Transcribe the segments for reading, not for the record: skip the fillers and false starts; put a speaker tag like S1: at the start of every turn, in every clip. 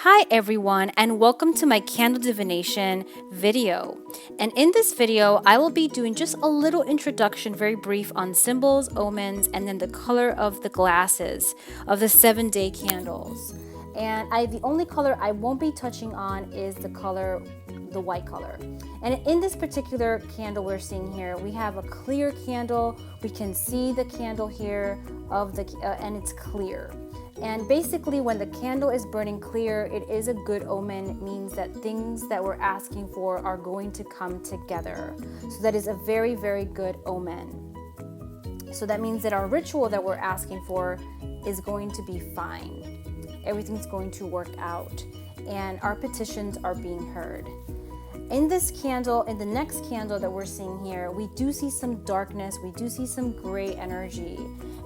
S1: Hi everyone, and welcome to my candle divination video. And in this video, I will be doing just a little introduction, very brief, on symbols, omens, and then the color of the glasses of the 7-day candles. And the only color I won't be touching on is the white color. And in this particular candle we're seeing here, we have a clear candle. We can see the candle here and it's clear. And basically, when the candle is burning clear, it is a good omen. It means that things that we're asking for are going to come together. So that is a very, very good omen. So that means that our ritual that we're asking for is going to be fine. Everything's going to work out, and our petitions are being heard. In this candle, in the next candle that we're seeing here, we do see some darkness, we do see some gray energy,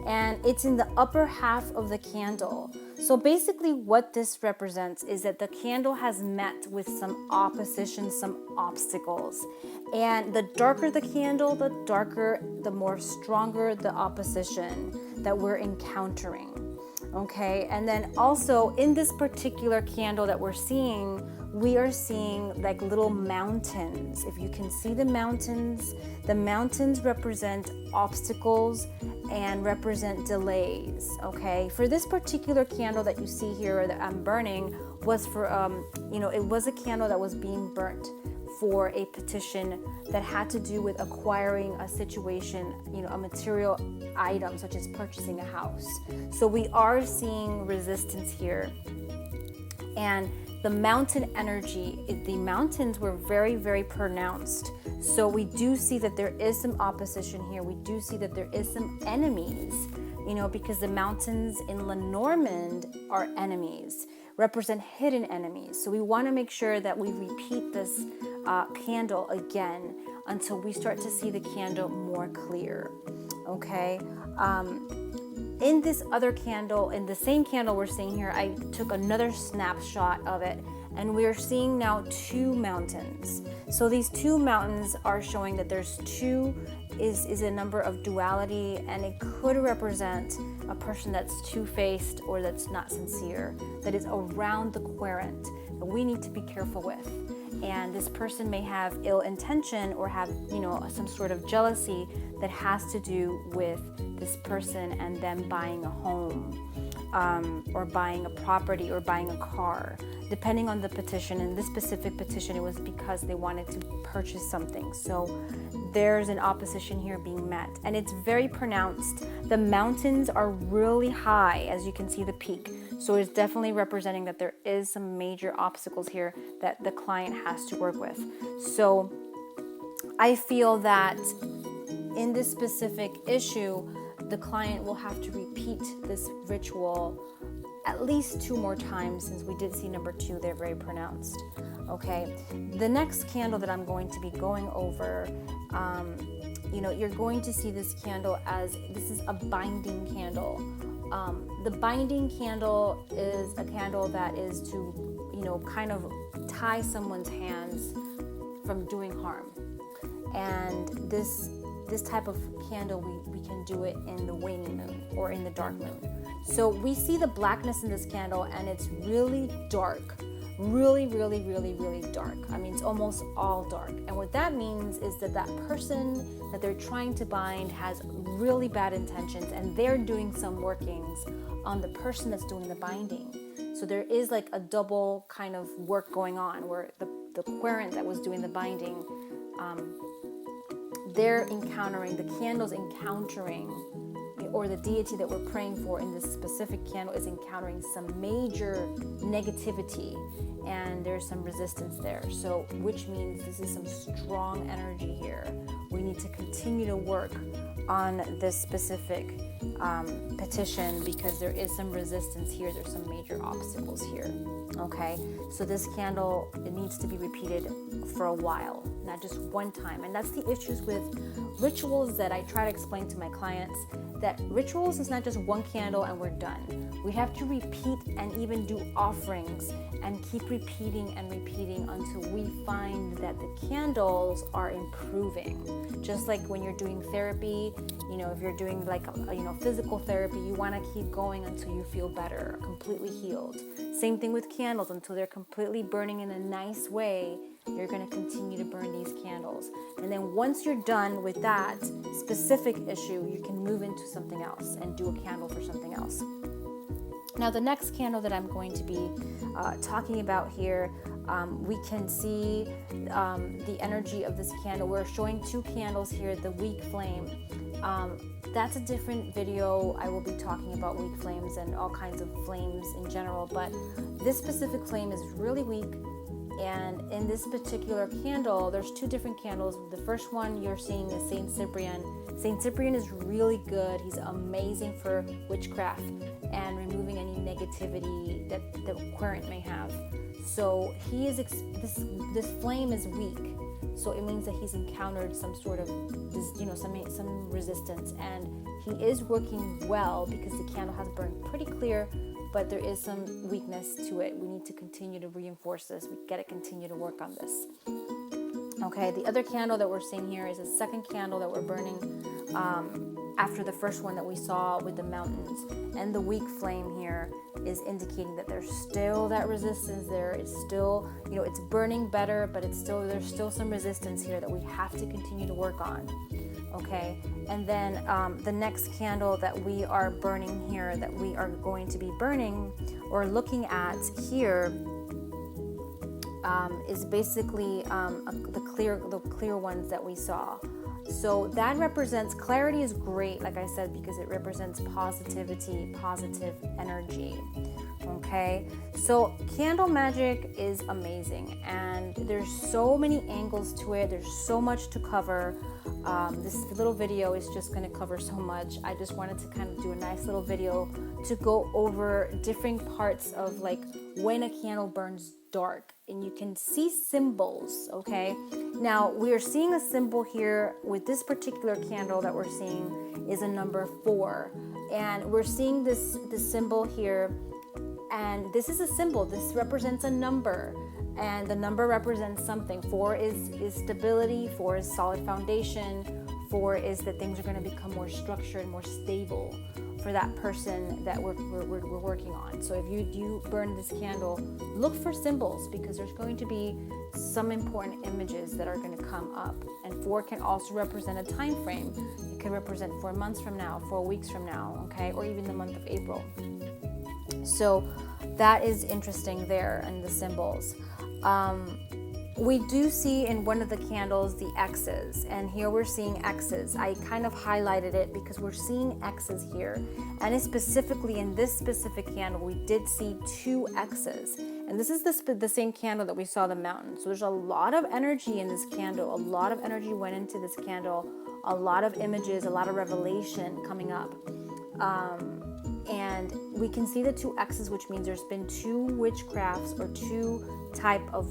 S1: and it's in the upper half of the candle. So basically what this represents is that the candle has met with some opposition, some obstacles. And the darker the candle, the more stronger the opposition that we're encountering. Okay, and then also in this particular candle that we're seeing, we are seeing like little mountains. If you can see the mountains represent obstacles and represent delays. Okay, for this particular candle that you see here that I'm burning was for it was a candle that was being burnt for a petition that had to do with acquiring a situation, a material item such as purchasing a house. So we are seeing resistance here. And the mountain energy, the mountains were very, very pronounced. So we do see that there is some opposition here. We do see that there is some enemies, because the mountains in Lenormand are enemies, represent hidden enemies. So we want to make sure that we repeat this candle again until we start to see the candle more clear. Okay. In this other candle, in the same candle we're seeing here, I took another snapshot of it, and we're seeing now two mountains. So these two mountains are showing that there's two is a number of duality, and it could represent a person that's two-faced or that's not sincere, that is around the querent that we need to be careful with. And this person may have ill intention or have, some sort of jealousy that has to do with this person and them buying a home, or buying a property or buying a car. Depending on the petition, in this specific petition, it was because they wanted to purchase something. So there's an opposition here being met, and it's very pronounced. The mountains are really high, as you can see the peak. So it's definitely representing that there is some major obstacles here that the client has to work with. So I feel that in this specific issue, the client will have to repeat this ritual at least 2 more times, since we did see number 2, they're very pronounced. Okay, the next candle that I'm going to be going over, you're going to see this candle as this is a binding candle. The binding candle is a candle that is to, kind of tie someone's hands from doing harm. And this type of candle, we can do it in the waning moon or in the dark moon. So we see the blackness in this candle, and it's really dark. Really, really, really, really dark. I mean, it's almost all dark. And what that means is that person that they're trying to bind has really bad intentions, and they're doing some workings on the person that's doing the binding. So there is like a double kind of work going on, where the querent that was doing the binding, they're encountering, the candle's encountering, or the deity that we're praying for in this specific candle is encountering some major negativity, and there's some resistance there. So which means this is some strong energy here. We need to continue to work on this specific petition, because there is some resistance here. There's some major obstacles here. Okay, so this candle, it needs to be repeated for a while, not just one time. And that's the issues with rituals that I try to explain to my clients, that rituals is not just one candle and we're done. We have to repeat and even do offerings and keep repeating and repeating until we find that the candles are improving. Just like when you're doing therapy, if you're doing like physical therapy, you want to keep going until you feel better, completely healed. Same thing with candles. Until they're completely burning in a nice way, you're going to continue to burn these candles. And then once you're done with that specific issue, you can move into something else and do a candle for something else. Now, the next candle that I'm going to be talking about here, we can see the energy of this candle. We're showing 2 candles here, the weak flame. That's a different video. I will be talking about weak flames and all kinds of flames in general, but this specific flame is really weak. And in this particular candle, there's 2 different candles. The first one you're seeing is Saint Cyprian. Saint Cyprian is really good. He's amazing for witchcraft and removing any negativity that the Aquarian may have. So he is this flame is weak. So it means that he's encountered some sort of some resistance, and he is working well because the candle has burned pretty clear, but there is some weakness to it. We need to continue to reinforce this. We got to continue to work on this. Okay, the other candle that we're seeing here is a second candle that we're burning after the first one that we saw with the mountains. And the weak flame here is indicating that there's still that resistance there. It's still, it's burning better, but there's still some resistance here that we have to continue to work on. Okay, and then the next candle that we are burning here, that we are going to be burning or looking at here, is basically the clear ones that we saw. So that represents, clarity is great, like I said, because it represents positivity, positive energy. Okay, so candle magic is amazing, and there's so many angles to it. There's so much to cover. This little video is just going to cover so much. I just wanted to kind of do a nice little video to go over different parts of like when a candle burns dark, and you can see symbols. Okay, now we are seeing a symbol here with this particular candle that we're seeing is a number 4, and we're seeing this symbol here, and this is a symbol. This represents a number, and the number represents something. 4 is stability. 4 is solid foundation. 4 is that things are going to become more structured, more stable for that person that we're working on. So if you do burn this candle, look for symbols, because there's going to be some important images that are going to come up. And 4 can also represent a time frame. It can represent 4 months from now, 4 weeks from now, okay, or even the month of April. So that is interesting there in the symbols. We do see in one of the candles the X's, and here we're seeing X's. I kind of highlighted it because we're seeing X's here, and it's specifically in this specific candle we did see 2 X's, and this is the same candle that we saw the mountain. So there's a lot of energy in this candle. A lot of energy went into this candle, a lot of images, a lot of revelation coming up. And we can see the 2 X's, which means there's been 2 witchcrafts or 2 type of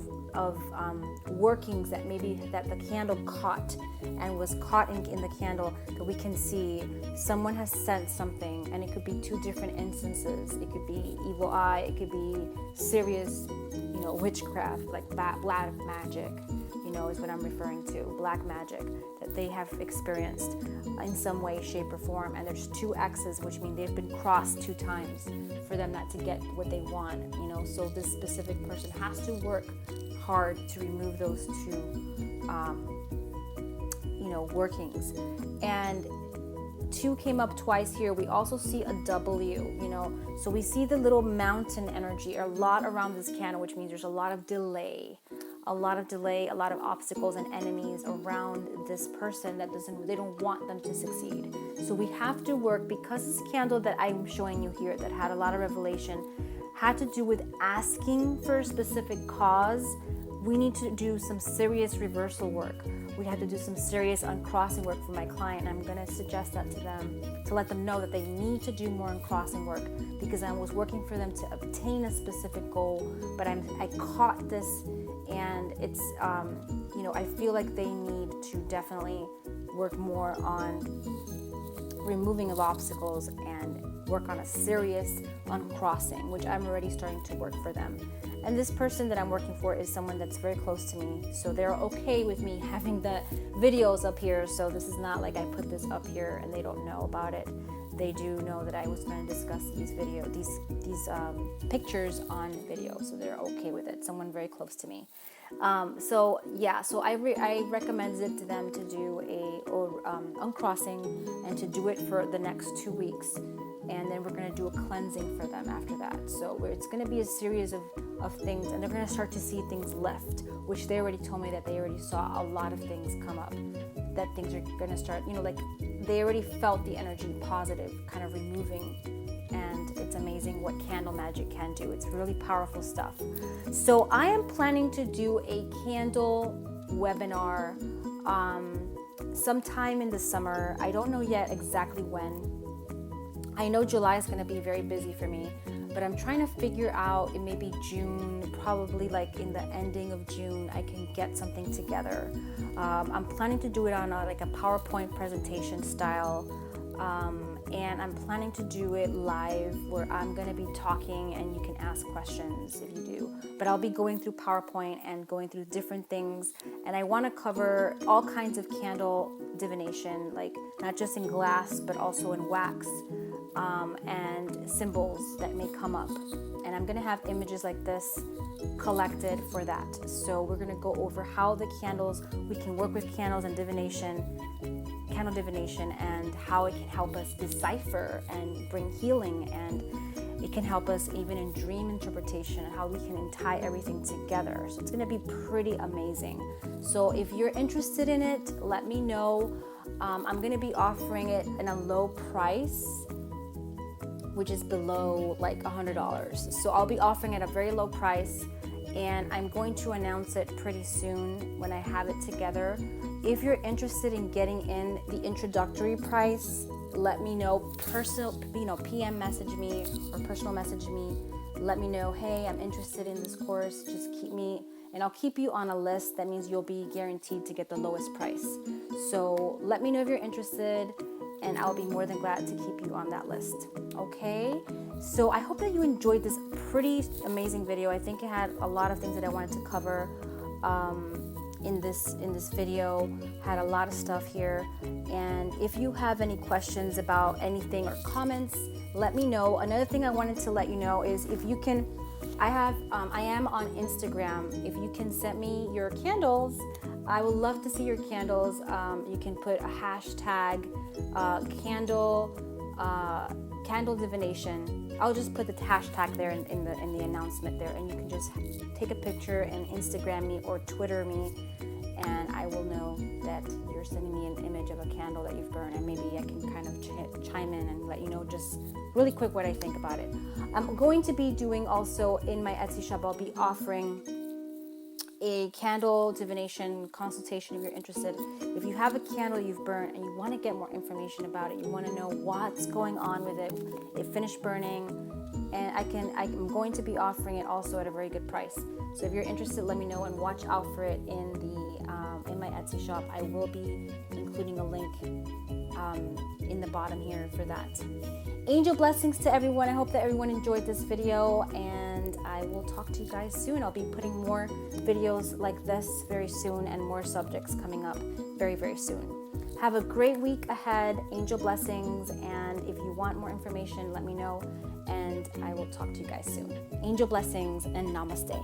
S1: workings that maybe that the candle caught and was caught in the candle, that we can see someone has sent something, and it could be 2 different instances. It could be evil eye, it could be serious, witchcraft, like black magic, is what I'm referring to, black magic that they have experienced in some way, shape, or form. And there's 2 X's, which mean they've been crossed 2 times for them not to get what they want, so this specific person has to work hard to remove those 2 workings. And 2 came up twice here. We also see a W, so we see the little mountain energy a lot around this candle, which means there's a lot of delay, a lot of obstacles and enemies around this person they don't want them to succeed. So we have to work, because this candle that I'm showing you here that had a lot of revelation had to do with asking for a specific cause. We need to do some serious reversal work. We had to do some serious uncrossing work for my client. I'm going to suggest that to them, to let them know that they need to do more uncrossing work, because I was working for them to obtain a specific goal, but I caught this, and it's, I feel like they need to definitely work more on removing of obstacles and work on a serious uncrossing, which I'm already starting to work for them. And this person that I'm working for is someone that's very close to me, so they're okay with me having the videos up here. So this is not like I put this up here and they don't know about it. they do know that I was going to discuss these pictures on video, so they're okay with it. Someone very close to me. So I recommended to them to do a uncrossing and to do it for the next 2 weeks, and then we're going to do a cleansing for them after that. So it's going to be a series of things, and they're going to start to see things lift, which they already told me that they already saw a lot of things come up, that things are going to start, like they already felt the energy positive, kind of removing. And it's amazing what candle magic can do. It's really powerful stuff. So I am planning to do a candle webinar sometime in the summer. I don't know yet exactly when. I know July is going to be very busy for me, but I'm trying to figure out, it may be June, probably like in the ending of June, I can get something together. I'm planning to do it on a PowerPoint presentation style. And I'm planning to do it live, where I'm going to be talking and you can ask questions if you do. But I'll be going through PowerPoint and going through different things. And I want to cover all kinds of candle divination, like not just in glass, but also in wax, and symbols that may come up. And I'm going to have images like this collected for that. So we're going to go over how the candles, we can work with candles and candle divination, and how it can help us decipher and bring healing, and it can help us even in dream interpretation, and how we can tie everything together. So it's going to be pretty amazing. So if you're interested in it, let me know. I'm going to be offering it in a low price, which is below like $100. So I'll be offering it at a very low price, and I'm going to announce it pretty soon when I have it together. If you're interested in getting in the introductory price, let me know. PM message me or personal message me. Let me know, hey, I'm interested in this course. Just keep me, and I'll keep you on a list. That means you'll be guaranteed to get the lowest price. So let me know if you're interested, and I'll be more than glad to keep you on that list. Okay? So I hope that you enjoyed this pretty amazing video. I think it had a lot of things that I wanted to cover in this video. Had a lot of stuff here. And if you have any questions about anything or comments, let me know. Another thing I wanted to let you know is, if you can, I am on Instagram. If you can send me your candles, I would love to see your candles. You can put a hashtag candle divination. I'll just put the hashtag there in the announcement there, and you can just take a picture and Instagram me or Twitter me, and I will know that you're sending me an image of a candle that you've burned, and maybe I can kind of chime in and let you know just really quick what I think about it. I'm going to be doing also in my Etsy shop, I'll be offering a candle divination consultation if you're interested. If you have a candle you've burned and you want to get more information about it, you want to know what's going on with it, it finished burning, and I'm going to be offering it also at a very good price. So if you're interested, let me know, and watch out for it in my Etsy shop. I will be including a link in the bottom here for that. Angel blessings to everyone. I hope that everyone enjoyed this video, and I will talk to you guys soon. I'll be putting more videos like this very soon, and more subjects coming up very, very soon. Have a great week ahead. Angel blessings, and if you want more information, let me know, and I will talk to you guys soon. Angel blessings and namaste.